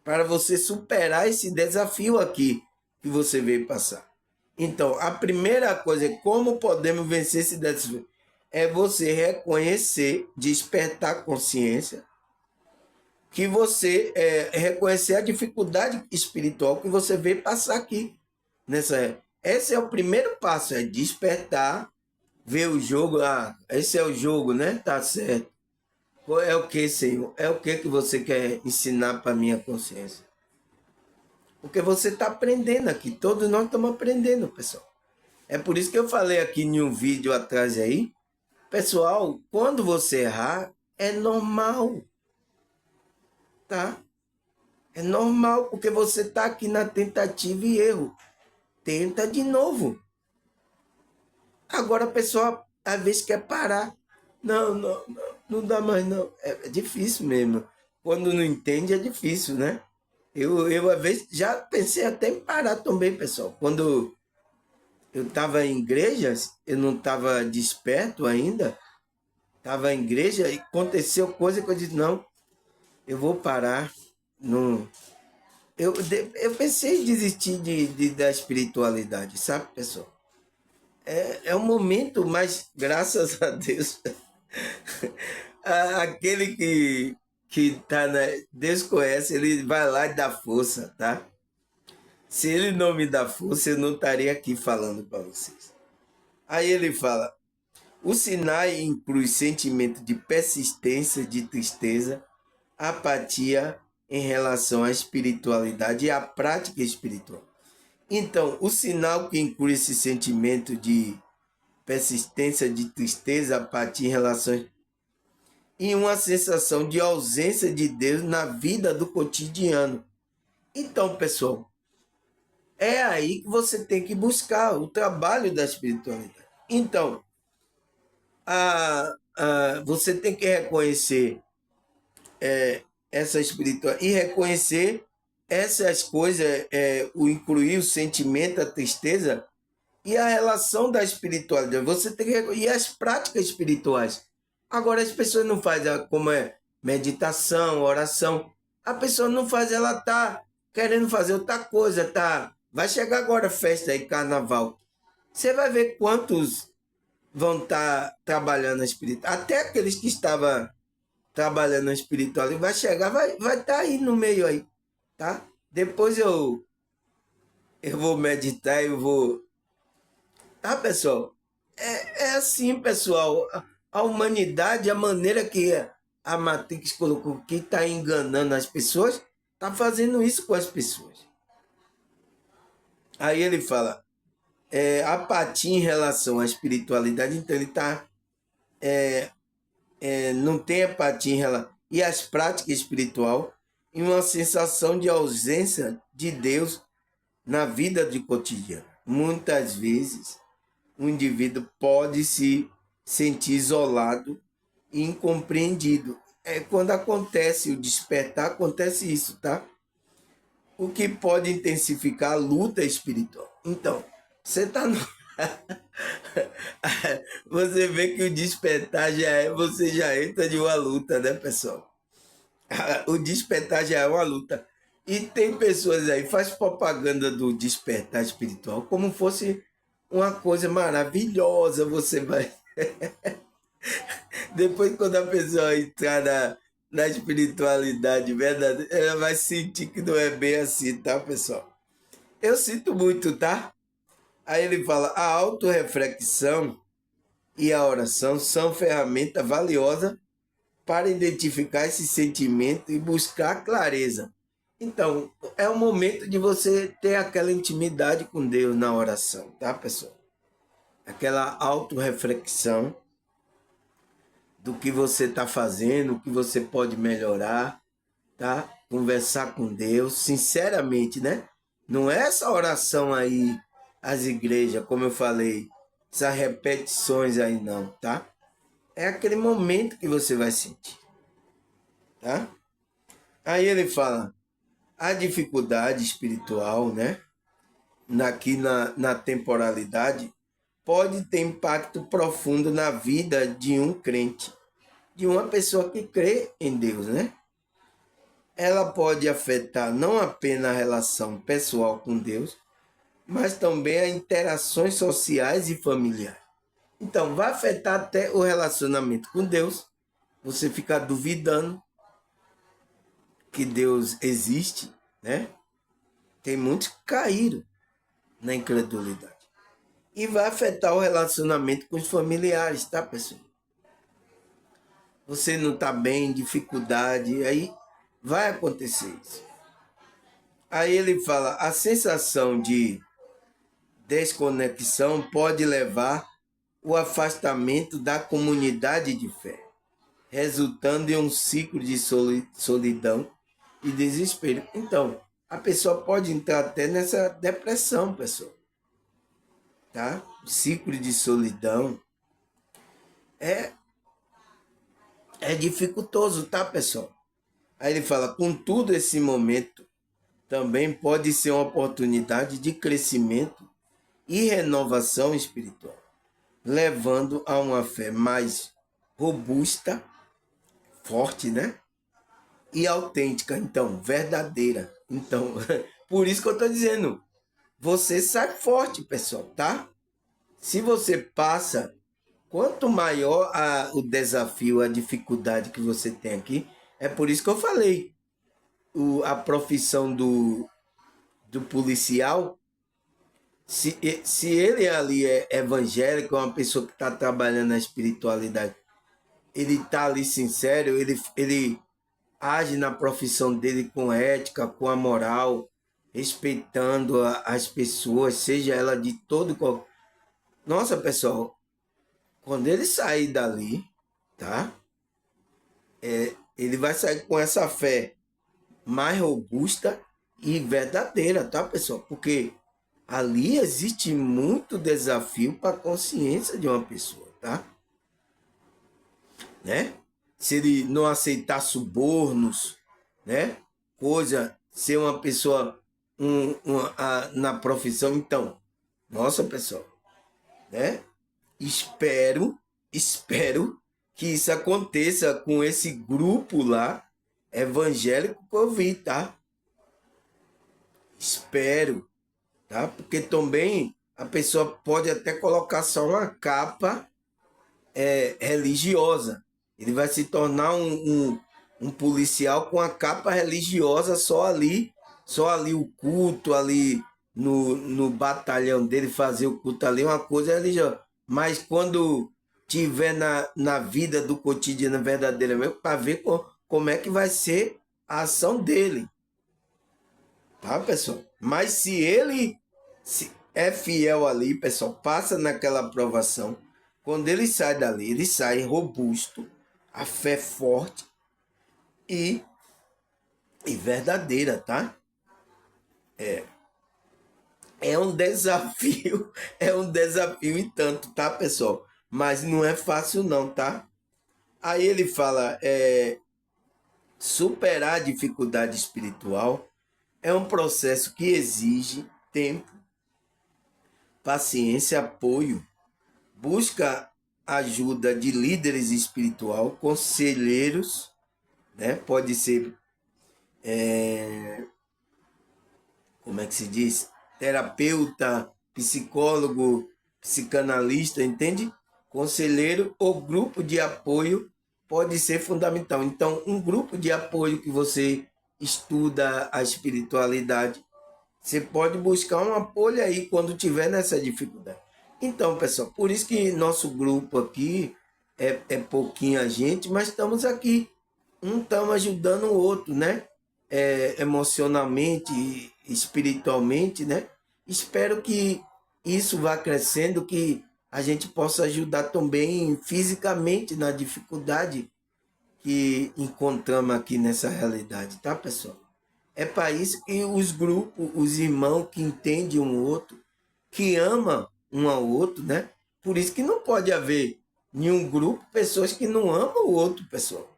[SPEAKER 1] para você superar esse desafio aqui que você veio passar. Então, a primeira coisa é como podemos vencer esse desafio. É você reconhecer, despertar consciência, que você reconhecer a dificuldade espiritual que você veio passar aqui. Esse é o primeiro passo, é despertar, ver o jogo. Ah, esse é o jogo, né? Tá certo. É o que, Senhor? É o que você quer ensinar para minha consciência? Porque você está aprendendo aqui. Todos nós estamos aprendendo, pessoal. É por isso que eu falei aqui em um vídeo atrás aí. Pessoal, quando você errar, é normal. Tá? É normal, porque você está aqui na tentativa e erro. Tenta de novo. Agora a pessoa às vezes quer parar. Não dá mais não. É difícil mesmo. Quando não entende é difícil, né? Eu às vezes já pensei até em parar também, pessoal. Quando eu estava em igrejas, eu não estava desperto ainda. Estava em igreja e aconteceu coisa que eu disse, não, eu vou parar. Não. Eu pensei em desistir da espiritualidade, sabe, pessoal? É um momento, mas graças a Deus, aquele que tá Deus conhece, ele vai lá e dá força, tá? Se ele não me dá força, eu não estaria aqui falando para vocês. Aí ele fala: o Sinai inclui sentimento de persistência, de tristeza, apatia em relação à espiritualidade e à prática espiritual. Então, o sinal que inclui esse sentimento de persistência, de tristeza, apatia em relação e uma sensação de ausência de Deus na vida do cotidiano. Então, pessoal, é aí que você tem que buscar o trabalho da espiritualidade. Então, você tem que reconhecer essa espiritualidade e reconhecer essas coisas, o incluir o sentimento, a tristeza e a relação da espiritualidade. Você tem que e as práticas espirituais. Agora as pessoas não fazem como é meditação, oração. A pessoa não faz, ela tá querendo fazer outra coisa, tá? Vai chegar agora a festa aí, carnaval. Você vai ver quantos vão estar trabalhando a espiritualidade. Até aqueles que estavam trabalhando na espiritualidade, vai chegar, vai estar aí no meio aí, tá? Depois eu vou meditar, eu vou. Tá, pessoal? É assim, pessoal. A humanidade, a maneira que a Matrix colocou, que está enganando as pessoas, está fazendo isso com as pessoas. Aí ele fala, apatia em relação à espiritualidade, então ele tá, não tem apatia em relação... E as práticas espiritual e uma sensação de ausência de Deus na vida de cotidiano. Muitas vezes, o indivíduo pode se sentir isolado e incompreendido. É quando acontece o despertar, acontece isso, tá? O que pode intensificar a luta espiritual. Então, você tá no... Você vê que o despertar já é, você já entra de uma luta, né, pessoal? O despertar já é uma luta. E tem pessoas aí, faz propaganda do despertar espiritual como fosse uma coisa maravilhosa. Você vai. Depois, quando a pessoa entrar na espiritualidade verdadeira, ela vai sentir que não é bem assim, tá, pessoal? Eu sinto muito, tá? Aí ele fala: a autorreflexão e a oração são ferramentas valiosas para identificar esse sentimento e buscar clareza. Então, é o momento de você ter aquela intimidade com Deus na oração, tá, pessoal? Aquela autorreflexão do que você está fazendo, o que você pode melhorar, tá? Conversar com Deus, sinceramente, né? Não é essa oração aí, as igrejas, como eu falei, essas repetições aí, não, tá? É aquele momento que você vai sentir, tá? Aí ele fala, a dificuldade espiritual, né? Aqui na temporalidade, pode ter impacto profundo na vida de um crente, de uma pessoa que crê em Deus, né? Ela pode afetar não apenas a relação pessoal com Deus, mas também as interações sociais e familiares. Então, vai afetar até o relacionamento com Deus, você ficar duvidando que Deus existe, né? Tem muitos que caíram na incredulidade. E vai afetar o relacionamento com os familiares, tá, pessoal? Você não está bem, dificuldade, aí vai acontecer isso. Aí ele fala, a sensação de desconexão pode levar o afastamento da comunidade de fé, resultando em um ciclo de solidão e desespero. Então, a pessoa pode entrar até nessa depressão, pessoal. Tá? O ciclo de solidão é, é dificultoso, tá, pessoal? Aí ele fala, contudo, esse momento também pode ser uma oportunidade de crescimento e renovação espiritual, levando a uma fé mais robusta, forte, né? E autêntica, então, verdadeira. Então, por isso que eu estou dizendo, você sai forte, pessoal, tá? Se você passa, quanto maior o desafio, a dificuldade que você tem aqui, é por isso que eu falei, a profissão do policial, se ele ali é evangélico, é uma pessoa que está trabalhando na espiritualidade, ele está ali sincero, ele age na profissão dele com ética, com a moral, respeitando as pessoas, seja ela de todo... Nossa, pessoal, quando ele sair dali, tá? Ele vai sair com essa fé mais robusta e verdadeira, tá, pessoal? Porque ali existe muito desafio para a consciência de uma pessoa, tá? Né? Se ele não aceitar subornos, né? Coisa, ser uma pessoa na profissão, então, nossa, pessoal, né? Espero que isso aconteça com esse grupo lá evangélico que eu vi, tá? Espero, tá? Porque também a pessoa pode até colocar só uma capa religiosa. Ele vai se tornar um policial com a capa religiosa só ali o culto, ali no batalhão dele, fazer o culto ali, uma coisa religiosa. Mas quando tiver na vida do cotidiano verdadeira mesmo, para ver como é que vai ser a ação dele. Tá, pessoal? Mas se é fiel ali, pessoal, passa naquela aprovação. Quando ele sai dali, ele sai robusto, a fé forte e, e verdadeira, tá? É um desafio, é um desafio e tanto, tá, pessoal? Mas não é fácil não, tá? Aí ele fala, superar a dificuldade espiritual é um processo que exige tempo, paciência, apoio. Busca ajuda de líderes espiritual, conselheiros, né? Pode ser, como é que se diz? Terapeuta, psicólogo, psicanalista, entende? Conselheiro ou grupo de apoio pode ser fundamental. Então, um grupo de apoio que você estuda a espiritualidade, você pode buscar um apoio aí quando tiver nessa dificuldade. Então, pessoal, por isso que nosso grupo aqui é pouquinha gente, mas estamos aqui. Um estamos ajudando o outro, né? Emocionalmente, espiritualmente, né? Espero que isso vá crescendo, que a gente possa ajudar também fisicamente na dificuldade que encontramos aqui nessa realidade, tá, pessoal? É para isso que os grupos, os irmãos que entendem um outro, que ama um ao outro, né? Por isso que não pode haver nenhum grupo pessoas que não amam o outro, pessoal.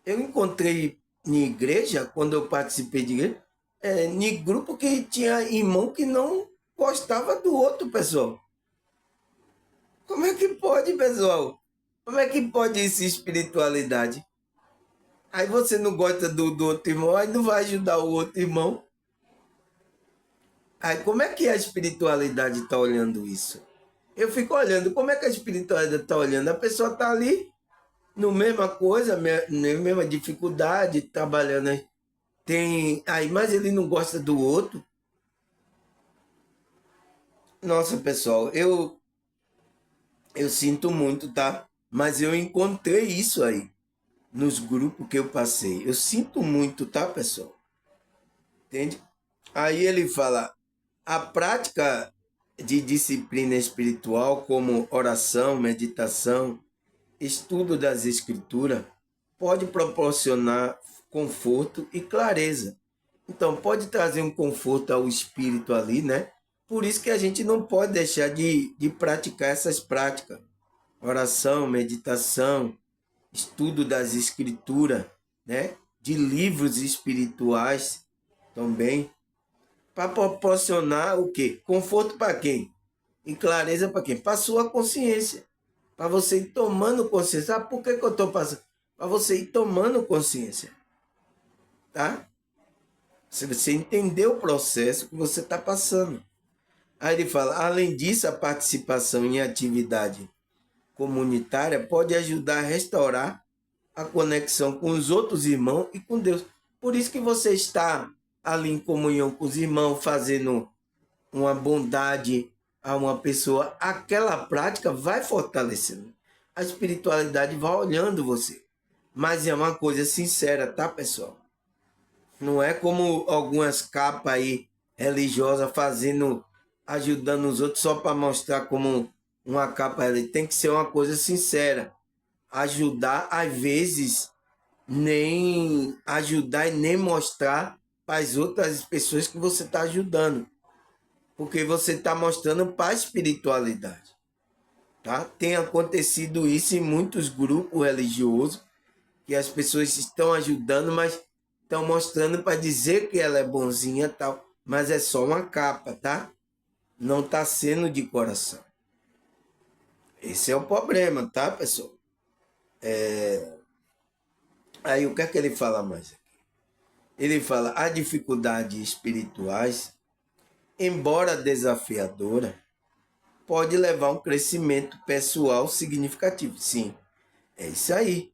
[SPEAKER 1] Eu encontrei em igreja, quando eu participei de igreja, em grupo que tinha irmão que não gostava do outro, pessoal. Como é que pode, pessoal? Como é que pode isso, espiritualidade? Aí você não gosta do outro irmão, aí não vai ajudar o outro irmão. Aí como é que a espiritualidade está olhando isso? Eu fico olhando, como é que a espiritualidade está olhando? A pessoa está ali, no mesma coisa, na mesma dificuldade, trabalhando. Né? Tem aí, mas ele não gosta do outro. Nossa, pessoal, eu sinto muito, tá? Mas eu encontrei isso aí nos grupos que eu passei. Eu sinto muito, tá, pessoal? Entende? Aí ele fala, a prática de disciplina espiritual, como oração, meditação, estudo das escrituras, pode proporcionar conforto e clareza. Então, pode trazer um conforto ao espírito ali, né? Por isso que a gente não pode deixar de praticar essas práticas. Oração, meditação, estudo das escrituras, né? De livros espirituais também, para proporcionar o quê? Conforto para quem? E clareza para quem? Para sua consciência. Para você ir tomando consciência. Ah, por que eu estou passando? Para você ir tomando consciência. Tá? Se você entender o processo que você está passando. Aí ele fala, além disso, a participação em atividade comunitária pode ajudar a restaurar a conexão com os outros irmãos e com Deus. Por isso que você está ali em comunhão com os irmãos, fazendo uma bondade a uma pessoa, aquela prática vai fortalecendo. A espiritualidade vai olhando você. Mas é uma coisa sincera, tá, pessoal? Não é como algumas capas aí religiosas fazendo, ajudando os outros só para mostrar como uma capa religiosa. Tem que ser uma coisa sincera. Ajudar, às vezes, nem ajudar e nem mostrar para as outras pessoas que você está ajudando. Porque você está mostrando para a espiritualidade. Tá? Tem acontecido isso em muitos grupos religiosos, que as pessoas estão ajudando, mas estão mostrando para dizer que ela é bonzinha e tal. Mas é só uma capa, tá? Não está sendo de coração. Esse é o problema, tá, pessoal? Aí o que é que ele fala mais? Ele fala, as dificuldades espirituais, embora desafiadora, pode levar a um crescimento pessoal significativo. Sim, é isso aí.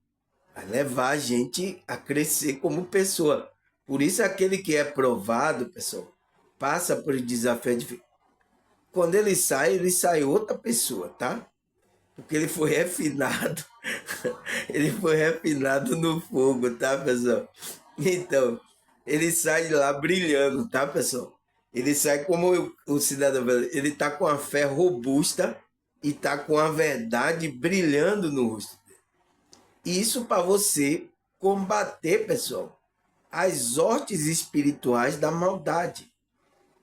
[SPEAKER 1] Vai levar a gente a crescer como pessoa. Por isso, aquele que é provado, pessoal, passa por desafio. Quando ele sai outra pessoa, tá? Porque ele foi refinado. Ele foi refinado no fogo, tá, pessoal? Então, ele sai de lá brilhando, tá, pessoal? Ele sai como o cidadão, ele está com a fé robusta e está com a verdade brilhando no rosto. Isso para você combater, pessoal, as hortes espirituais da maldade.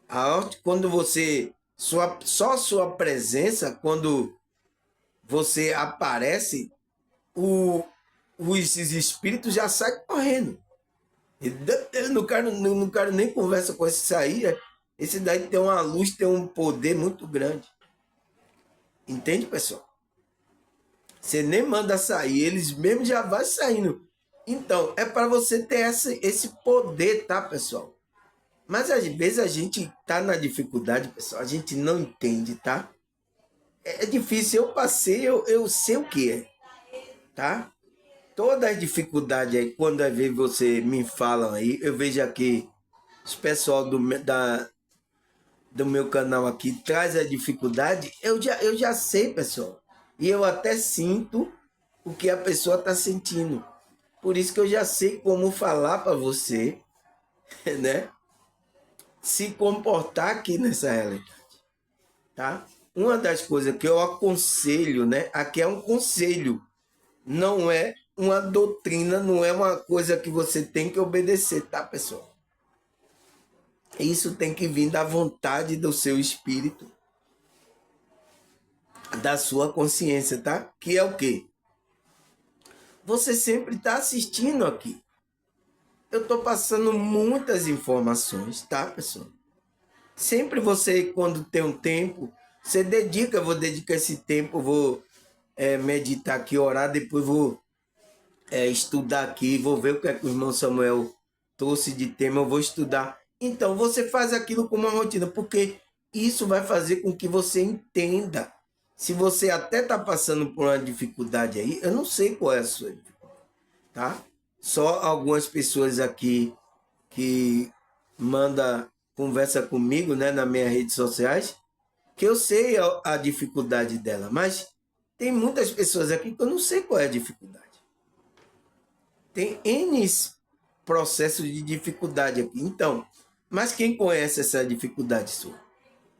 [SPEAKER 1] A horte, quando você, só sua presença, quando você aparece, esses espíritos já saem correndo. Eu não quero nem conversa com esse aí. Esse daí tem uma luz, tem um poder muito grande. Entende, pessoal? Você nem manda sair, eles mesmos já vão saindo. Então, é para você ter esse poder, tá, pessoal? Mas às vezes a gente tá na dificuldade, pessoal, a gente não entende, tá? É difícil, eu passei, eu sei o que é, tá? Toda a dificuldade aí, quando às vezes você me falam aí, eu vejo aqui os pessoal do meu canal aqui traz a dificuldade, eu já sei, pessoal. E eu até sinto o que a pessoa está sentindo. Por isso que eu já sei como falar para você, né? Se comportar aqui nessa realidade, tá? Uma das coisas que eu aconselho, né? Aqui é um conselho, não é uma doutrina, não é uma coisa que você tem que obedecer, tá, pessoal? Isso tem que vir da vontade do seu espírito, da sua consciência, tá? Que é o quê? Você sempre está assistindo aqui. Eu estou passando muitas informações, tá, pessoal? Sempre você, quando tem um tempo, você dedica, eu vou dedicar esse tempo, vou meditar aqui, orar, depois vou estudar aqui, vou ver o que é que o irmão Samuel trouxe de tema, eu vou estudar. Então, você faz aquilo como uma rotina, porque isso vai fazer com que você entenda. Se você até está passando por uma dificuldade aí, eu não sei qual é a sua dificuldade, tá? Só algumas pessoas aqui que manda conversa comigo, né, nas minhas redes sociais, que eu sei a dificuldade dela, mas tem muitas pessoas aqui que eu não sei qual é a dificuldade. Tem N processos de dificuldade aqui. Então, mas quem conhece essa dificuldade sua?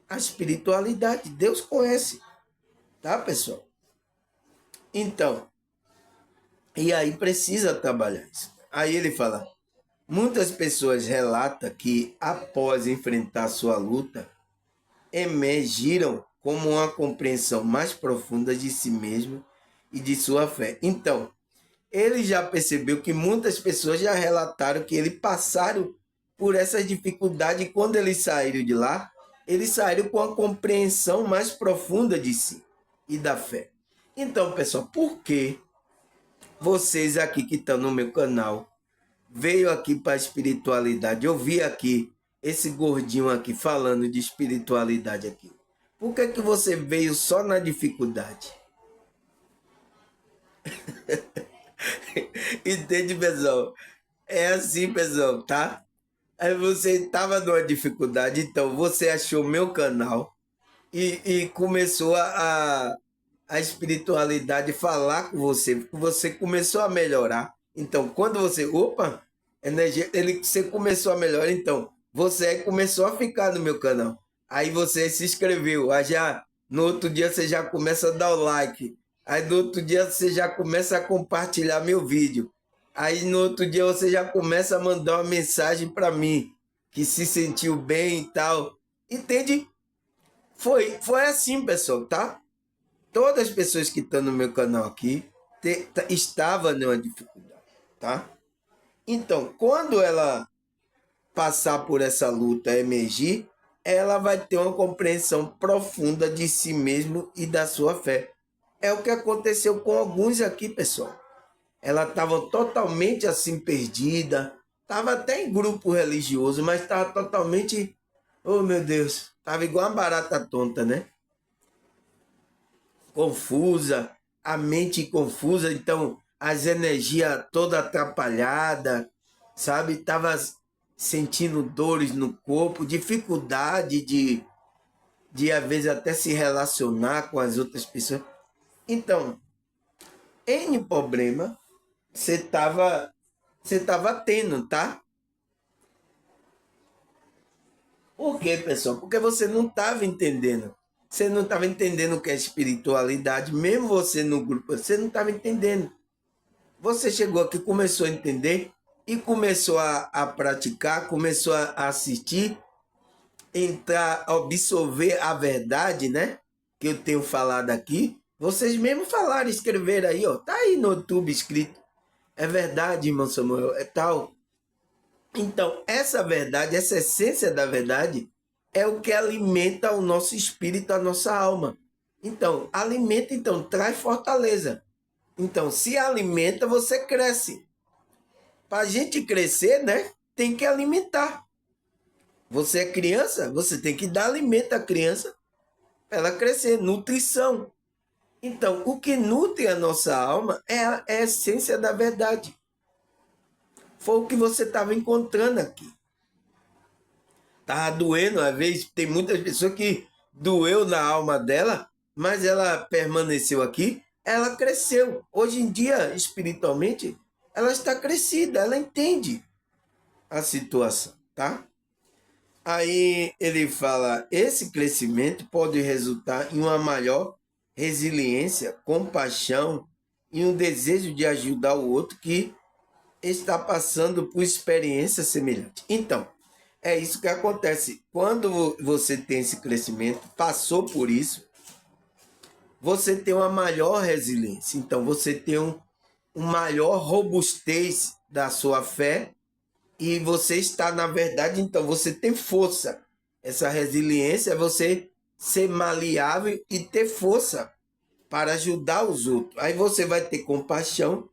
[SPEAKER 1] A espiritualidade. Deus conhece. Tá, pessoal? Então, e aí precisa trabalhar isso. Aí ele fala, muitas pessoas relatam que após enfrentar sua luta, emergiram como uma compreensão mais profunda de si mesmo e de sua fé. Então, ele já percebeu que muitas pessoas já relataram que eles passaram por essa dificuldade e quando eles saíram de lá, eles saíram com a compreensão mais profunda de si e da fé. Então, pessoal, por que vocês aqui que estão no meu canal veio aqui para a espiritualidade? Eu vi aqui esse gordinho aqui falando de espiritualidade aqui. Por que você veio só na dificuldade? Entende, pessoal? É assim, pessoal, tá? Aí você estava numa dificuldade, então você achou meu canal e começou a espiritualidade falar com você, você começou a melhorar. Então, quando você, opa, energia, você começou a melhorar, então você começou a ficar no meu canal. Aí você se inscreveu, aí já no outro dia você já começa a dar o like. Aí no outro dia você já começa a compartilhar meu vídeo. Aí no outro dia você já começa a mandar uma mensagem para mim que se sentiu bem e tal. Entende? Foi assim, pessoal, tá? Todas as pessoas que estão no meu canal aqui estavam numa dificuldade, tá? Então, quando ela passar por essa luta, emergir, ela vai ter uma compreensão profunda de si mesmo e da sua fé. É o que aconteceu com alguns aqui, pessoal. Ela estava totalmente assim perdida, estava até em grupo religioso, mas estava totalmente, oh meu Deus, estava igual uma barata tonta, né? Confusa, a mente confusa, então as energias toda atrapalhada, sabe? Tava sentindo dores no corpo, dificuldade de às vezes até se relacionar com as outras pessoas. Então, N problema você tava tendo, tá? Por quê, pessoal? Porque você não estava entendendo. Você não estava entendendo o que é espiritualidade, mesmo você no grupo, você não estava entendendo. Você chegou aqui, começou a entender e começou a praticar, começou a assistir, entrar, absorver a verdade, né? Que eu tenho falado aqui. Vocês mesmo falaram, escreveram aí, ó. Tá aí no YouTube escrito. É verdade, irmão Samuel, é tal. Então, essa verdade, essa essência da verdade, é o que alimenta o nosso espírito, a nossa alma. Então, alimenta, então, traz fortaleza. Então, se alimenta, você cresce. Para a gente crescer, né? Tem que alimentar. Você é criança, você tem que dar alimento à criança para ela crescer, nutrição. Então, o que nutre a nossa alma é a essência da verdade. Foi o que você estava encontrando aqui. Estava doendo, às vezes tem muitas pessoas que doeu na alma dela, mas ela permaneceu aqui, ela cresceu. Hoje em dia, espiritualmente, ela está crescida, ela entende a situação, tá? Aí ele fala, esse crescimento pode resultar em uma maior resiliência, compaixão e um desejo de ajudar o outro que está passando por experiência semelhante. Então, é isso que acontece. Quando você tem esse crescimento, passou por isso, você tem uma maior resiliência. Então, você tem um maior robustez da sua fé e você está, na verdade, então, você tem força. Essa resiliência é você ser maleável e ter força para ajudar os outros. Aí você vai ter compaixão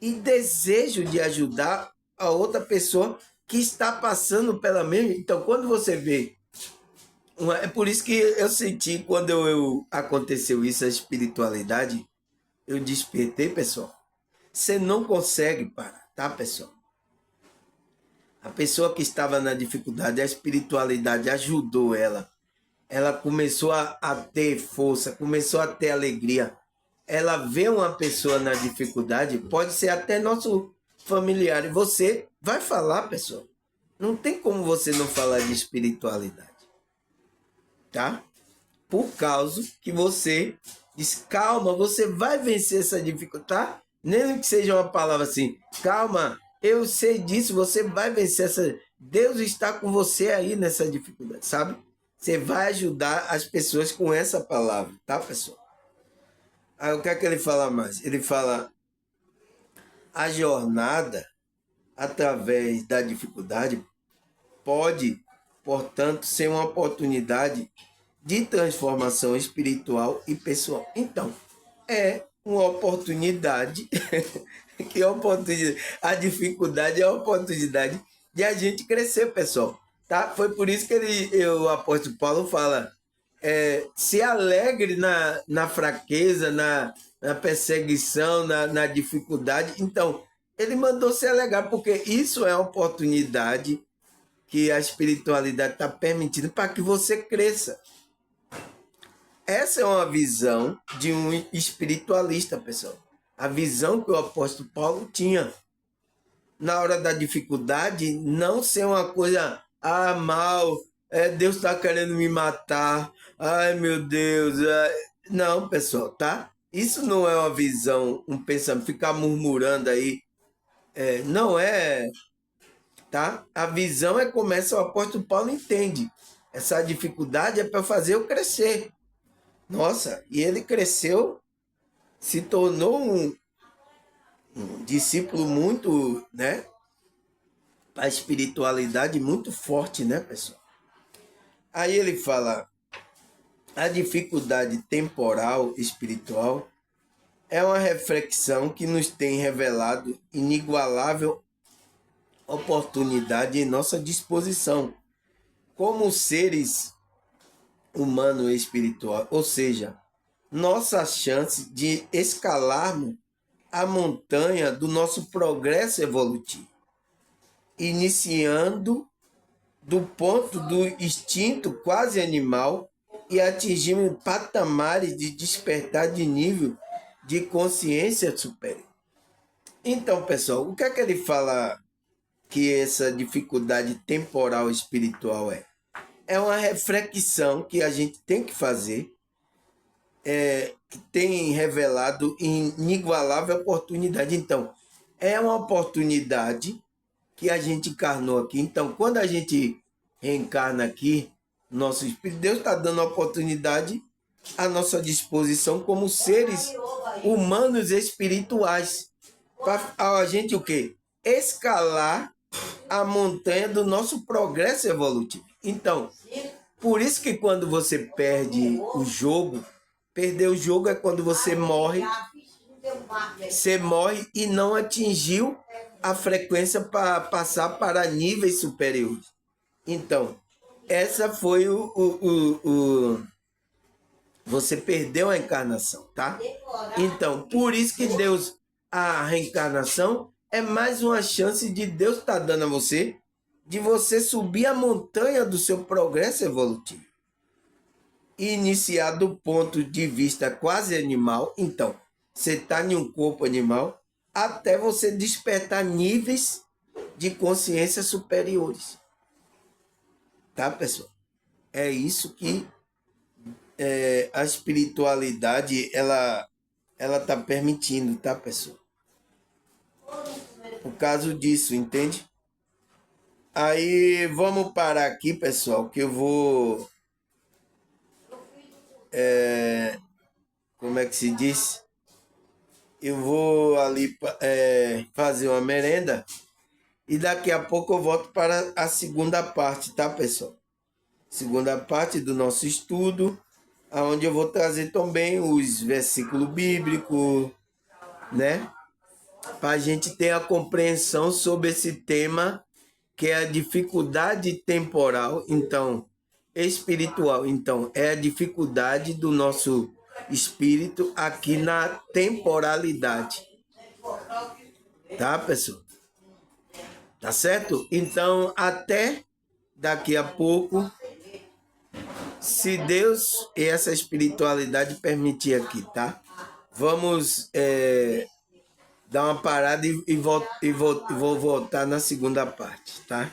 [SPEAKER 1] e desejo de ajudar a outra pessoa que está passando pela mesma. Então, quando você vê, é por isso que eu senti quando aconteceu isso, a espiritualidade, eu despertei, pessoal. Você não consegue parar, tá, pessoal? A pessoa que estava na dificuldade, a espiritualidade ajudou ela. Ela começou a ter força, começou a ter alegria. Ela vê uma pessoa na dificuldade, pode ser até nosso familiar, e você vai falar, pessoal. Não tem como você não falar de espiritualidade, tá? Por causa que você diz, calma, você vai vencer essa dificuldade, tá? Nem que seja uma palavra assim, calma, eu sei disso, você vai vencer essa. Deus está com você aí nessa dificuldade, sabe? Você vai ajudar as pessoas com essa palavra, tá, pessoal? Aí o que é que ele fala mais? Ele fala, a jornada através da dificuldade pode, portanto, ser uma oportunidade de transformação espiritual e pessoal. Então, é uma oportunidade, que é oportunidade, a dificuldade é a oportunidade de a gente crescer, pessoal. Tá? Foi por isso que o apóstolo Paulo fala, se alegre na fraqueza, na perseguição, na dificuldade. Então, ele mandou se alegrar, porque isso é uma oportunidade que a espiritualidade está permitindo para que você cresça. Essa é uma visão de um espiritualista, pessoal. A visão que o apóstolo Paulo tinha. Na hora da dificuldade, não ser uma coisa, mal, Deus está querendo me matar, ai meu Deus. Não, pessoal, tá? Isso não é uma visão, um pensamento, ficar murmurando aí. Não é, tá? A visão é como essa, o apóstolo Paulo entende. Essa dificuldade é para fazer eu crescer. Nossa, e ele cresceu, se tornou um discípulo muito, né? A espiritualidade muito forte, né, pessoal? Aí ele fala, a dificuldade temporal espiritual é uma reflexão que nos tem revelado inigualável oportunidade em nossa disposição como seres humanos e espiritual, ou seja, nossa chance de escalarmos a montanha do nosso progresso evolutivo, iniciando do ponto do instinto quase animal e atingimos patamares de despertar de nível de consciência superior. Então, pessoal, o que é que ele fala que essa dificuldade temporal espiritual é? é uma reflexão que a gente tem que fazer, que tem revelado inigualável oportunidade. Então, é uma oportunidade que a gente encarnou aqui. Então, quando a gente reencarna aqui, nosso espírito, Deus está dando a oportunidade à nossa disposição como seres humanos espirituais. Para a gente o quê? Escalar a montanha do nosso progresso evolutivo. Então, por isso que quando você perde o jogo, perder o jogo é quando você morre e não atingiu a frequência para passar para níveis superiores. Então, essa foi você perdeu a encarnação, tá? Então, por isso que Deus, a reencarnação é mais uma chance de Deus estar dando a você, de você subir a montanha do seu progresso evolutivo. Iniciar do ponto de vista quase animal, então, você está em um corpo animal, até você despertar níveis de consciência superiores. Tá, pessoal? É isso que a espiritualidade, ela tá permitindo, tá, pessoal? Por causa disso, entende? Aí, vamos parar aqui, pessoal, que eu vou... como é que se diz? Eu vou ali fazer uma merenda e daqui a pouco eu volto para a segunda parte, tá, pessoal? Segunda parte do nosso estudo, onde eu vou trazer também os versículos bíblicos, né? Para a gente ter a compreensão sobre esse tema, que é a dificuldade temporal, então, espiritual. Então, é a dificuldade do nosso espírito aqui na temporalidade. Tá, pessoal? Tá certo? Então, até daqui a pouco, se Deus e essa espiritualidade permitir aqui, tá? Vamos dar uma parada e vou voltar na segunda parte, tá?